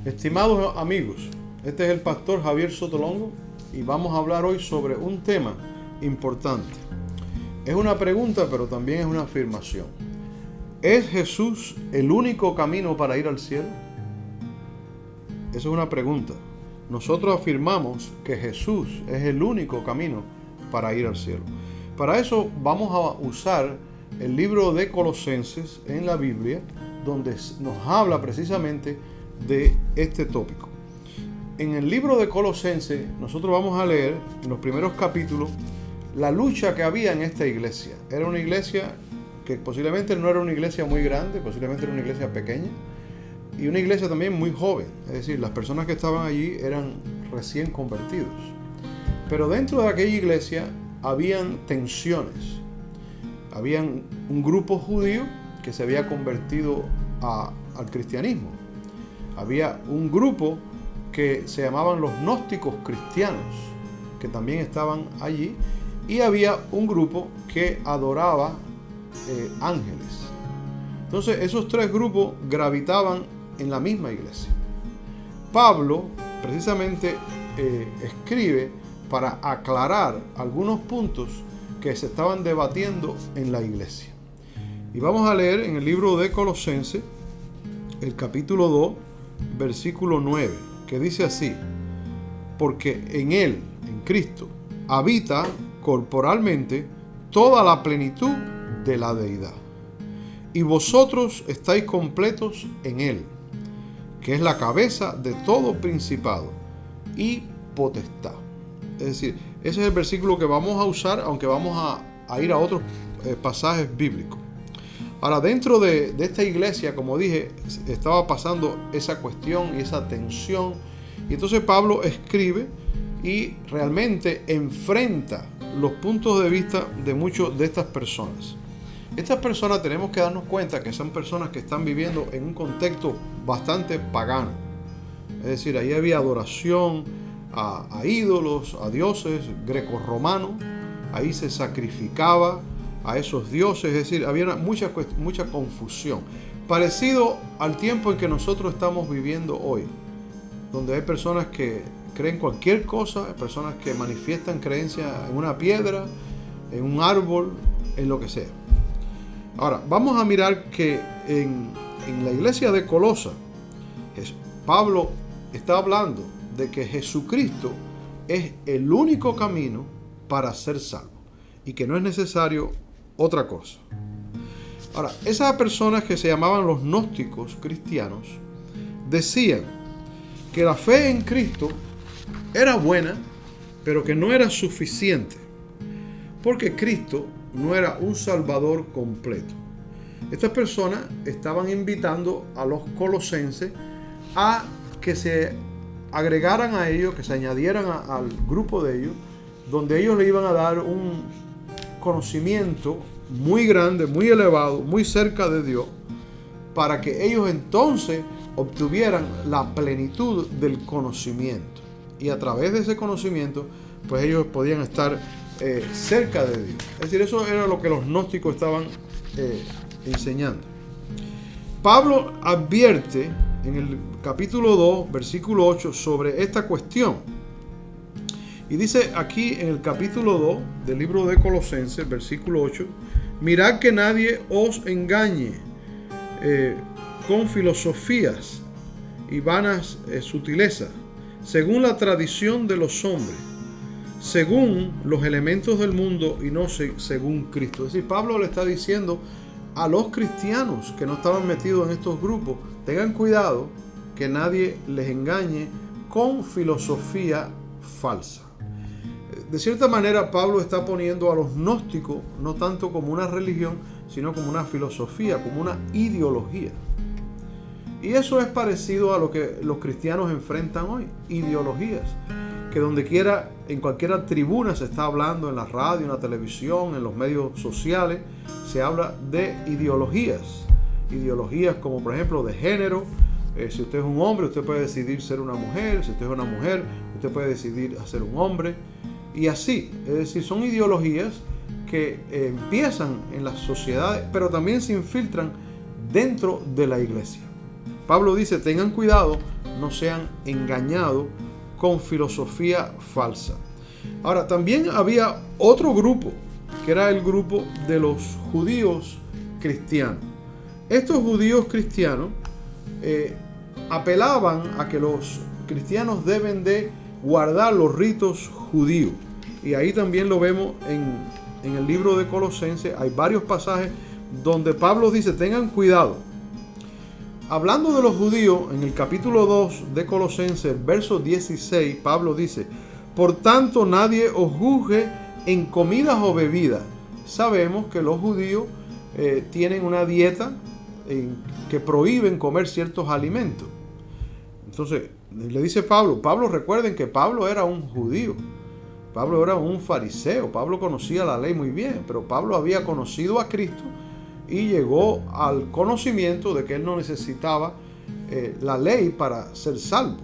Estimados amigos, este es el pastor Javier Sotolongo y vamos a hablar hoy sobre un tema importante. Es una pregunta, pero también es una afirmación. ¿Es Jesús el único camino para ir al cielo? Esa es una pregunta. Nosotros afirmamos que Jesús es el único camino para ir al cielo. Para eso vamos a usar el libro de Colosenses en la Biblia, donde nos habla precisamente de este tópico. En el libro de Colosenses nosotros vamos a leer en los primeros capítulos la lucha que había en esta iglesia. Era una iglesia que posiblemente no era una iglesia muy grande, posiblemente era una iglesia pequeña y una iglesia también muy joven. Es decir, las personas que estaban allí eran recién convertidos. Pero dentro de aquella iglesia habían tensiones. Habían un grupo judío que se había convertido al cristianismo. Había un grupo que se llamaban los gnósticos cristianos, que también estaban allí, y había un grupo que adoraba ángeles. Entonces esos tres grupos gravitaban en la misma iglesia. Pablo precisamente escribe para aclarar algunos puntos que se estaban debatiendo en la iglesia. Y vamos a leer en el libro de Colosenses, el capítulo 2, versículo 9, que dice así: porque en Él, en Cristo, habita corporalmente toda la plenitud de la deidad. Y vosotros estáis completos en Él, que es la cabeza de todo principado y potestad. Es decir, ese es el versículo que vamos a usar, aunque vamos a ir a otros pasajes bíblicos. Ahora, dentro de esta iglesia, como dije, estaba pasando esa cuestión y esa tensión. Y entonces Pablo escribe y realmente enfrenta los puntos de vista de muchas de estas personas. Estas personas tenemos que darnos cuenta que son personas que están viviendo en un contexto bastante pagano. Es decir, ahí había adoración a ídolos, a dioses grecorromanos. Ahí se sacrificaba a esos dioses, es decir, había mucha confusión. Parecido al tiempo en que nosotros estamos viviendo hoy, donde hay personas que creen cualquier cosa, hay personas que manifiestan creencia en una piedra, en un árbol, en lo que sea. Ahora, vamos a mirar que en la iglesia de Colosa, Pablo está hablando de que Jesucristo es el único camino para ser salvo y que no es necesario otra cosa. Ahora, esas personas que se llamaban los gnósticos cristianos decían que la fe en Cristo era buena, pero que no era suficiente, porque Cristo no era un salvador completo. Estas personas estaban invitando a los colosenses a que se agregaran a ellos, que se añadieran al grupo de ellos, donde ellos le iban a dar un conocimiento muy grande, muy elevado, muy cerca de Dios, para que ellos entonces obtuvieran la plenitud del conocimiento. Y a través de ese conocimiento, pues ellos podían estar cerca de Dios. Es decir, eso era lo que los gnósticos estaban enseñando. Pablo advierte en el capítulo 2, versículo 8, sobre esta cuestión. Y dice aquí en el capítulo 2 del libro de Colosenses, versículo 8, mirad que nadie os engañe con filosofías y vanas sutilezas, según la tradición de los hombres, según los elementos del mundo y no según Cristo. Es decir, Pablo le está diciendo a los cristianos que no estaban metidos en estos grupos, tengan cuidado que nadie les engañe con filosofía falsa. De cierta manera, Pablo está poniendo a los gnósticos no tanto como una religión, sino como una filosofía, como una ideología. Y eso es parecido a lo que los cristianos enfrentan hoy, ideologías. Que donde quiera, en cualquier tribuna se está hablando, en la radio, en la televisión, en los medios sociales, se habla de ideologías. Ideologías como por ejemplo de género. Si usted es un hombre, usted puede decidir ser una mujer. Si usted es una mujer, usted puede decidir ser un hombre. Y así, es decir, son ideologías que empiezan en las sociedades, pero también se infiltran dentro de la iglesia. Pablo dice, tengan cuidado no sean engañados con filosofía falsa. Ahora, también había otro grupo, que era el grupo de los judíos cristianos. Estos judíos cristianos apelaban a que los cristianos deben de guardar los ritos judíos. Y ahí también lo vemos en el libro de Colosenses. Hay varios pasajes donde Pablo dice, tengan cuidado. Hablando de los judíos, en el capítulo 2 de Colosenses, verso 16, Pablo dice, por tanto nadie os juzgue en comidas o bebidas. Sabemos que los judíos tienen una dieta que prohíben comer ciertos alimentos. Entonces, le dice Pablo, recuerden que Pablo era un judío. Pablo era un fariseo. Pablo conocía la ley muy bien, pero Pablo había conocido a Cristo y llegó al conocimiento de que él no necesitaba la ley para ser salvo.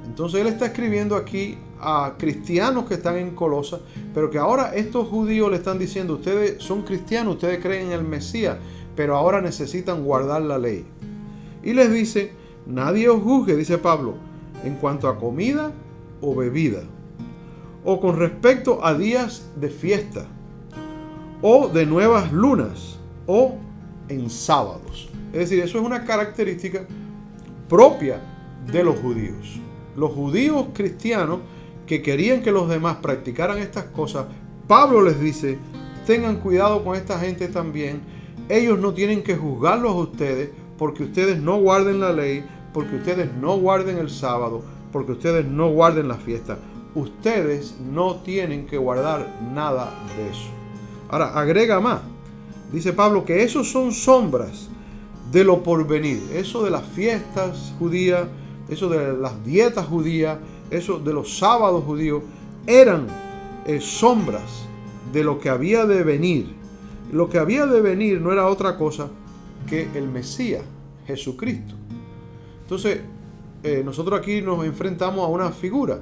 Entonces él está escribiendo aquí a cristianos que están en Colosas, pero que ahora estos judíos le están diciendo, ustedes son cristianos, ustedes creen en el Mesías, pero ahora necesitan guardar la ley. Y les dice, nadie os juzgue, dice Pablo, en cuanto a comida o bebida, o con respecto a días de fiesta, o de nuevas lunas, o en sábados. Es decir, eso es una característica propia de los judíos. Los judíos cristianos que querían que los demás practicaran estas cosas, Pablo les dice, tengan cuidado con esta gente también. Ellos no tienen que juzgarlos a ustedes porque ustedes no guarden la ley, porque ustedes no guarden el sábado, porque ustedes no guarden la fiesta. Ustedes no tienen que guardar nada de eso. Ahora, agrega más. Dice Pablo que esos son sombras de lo porvenir. Eso de las fiestas judías, eso de las dietas judías, eso de los sábados judíos, eran sombras de lo que había de venir. Lo que había de venir no era otra cosa que el Mesías, Jesucristo. Entonces, nosotros aquí nos enfrentamos a una figura.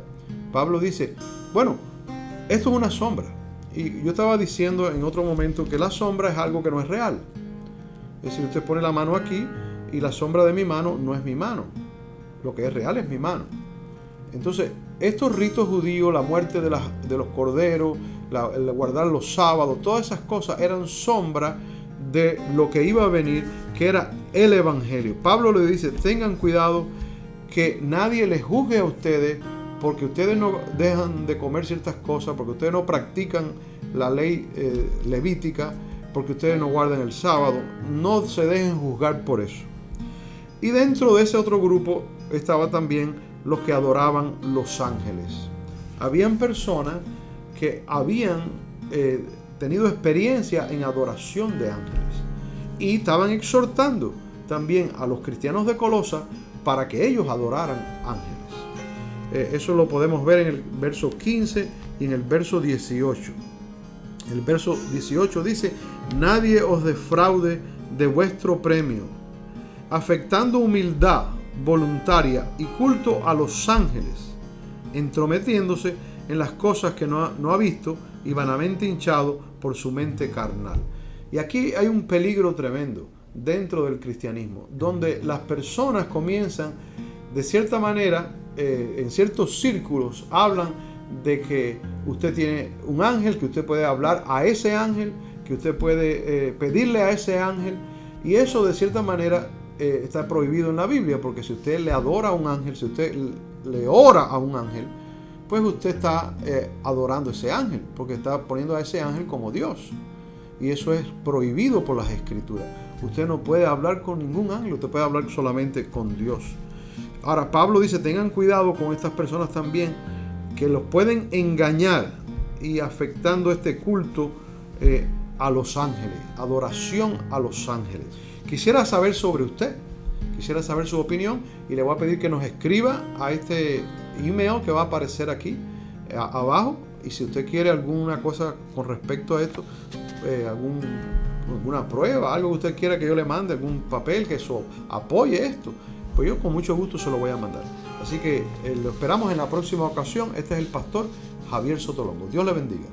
Pablo dice, bueno, esto es una sombra. Y yo estaba diciendo en otro momento que la sombra es algo que no es real. Es decir, usted pone la mano aquí y la sombra de mi mano no es mi mano. Lo que es real es mi mano. Entonces, estos ritos judíos, la muerte de los corderos, el guardar los sábados, todas esas cosas eran sombra de lo que iba a venir, que era el Evangelio. Pablo le dice, tengan cuidado que nadie les juzgue a ustedes porque ustedes no dejan de comer ciertas cosas, porque ustedes no practican la ley levítica, porque ustedes no guardan el sábado. No se dejen juzgar por eso. Y dentro de ese otro grupo estaba también los que adoraban los ángeles. Habían personas que habían tenido experiencia en adoración de ángeles y estaban exhortando también a los cristianos de Colosas para que ellos adoraran ángeles. Eso lo podemos ver en el verso 15 y en el verso 18. El verso 18 dice, nadie os defraude de vuestro premio, afectando humildad voluntaria y culto a los ángeles, entrometiéndose en las cosas que no ha visto y vanamente hinchado por su mente carnal. Y aquí hay un peligro tremendo dentro del cristianismo, donde las personas comienzan, de cierta manera, en ciertos círculos, hablan de que usted tiene un ángel, que usted puede hablar a ese ángel, que usted puede pedirle a ese ángel, y eso de cierta manera está prohibido en la Biblia, porque si usted le adora a un ángel, si usted le ora a un ángel, pues usted está adorando a ese ángel, porque está poniendo a ese ángel como Dios. Y eso es prohibido por las Escrituras. Usted no puede hablar con ningún ángel, usted puede hablar solamente con Dios. Ahora, Pablo dice, tengan cuidado con estas personas también, que los pueden engañar y afectando este culto a los ángeles, adoración a los ángeles. Quisiera saber sobre usted, quisiera saber su opinión y le voy a pedir que nos escriba a este email que va a aparecer aquí abajo. Y si usted quiere alguna cosa con respecto a esto, alguna prueba, algo que usted quiera que yo le mande, algún papel que eso apoye esto, pues yo con mucho gusto se lo voy a mandar. Así que lo esperamos en la próxima ocasión. Este es el pastor Javier Sotolongo. Dios le bendiga.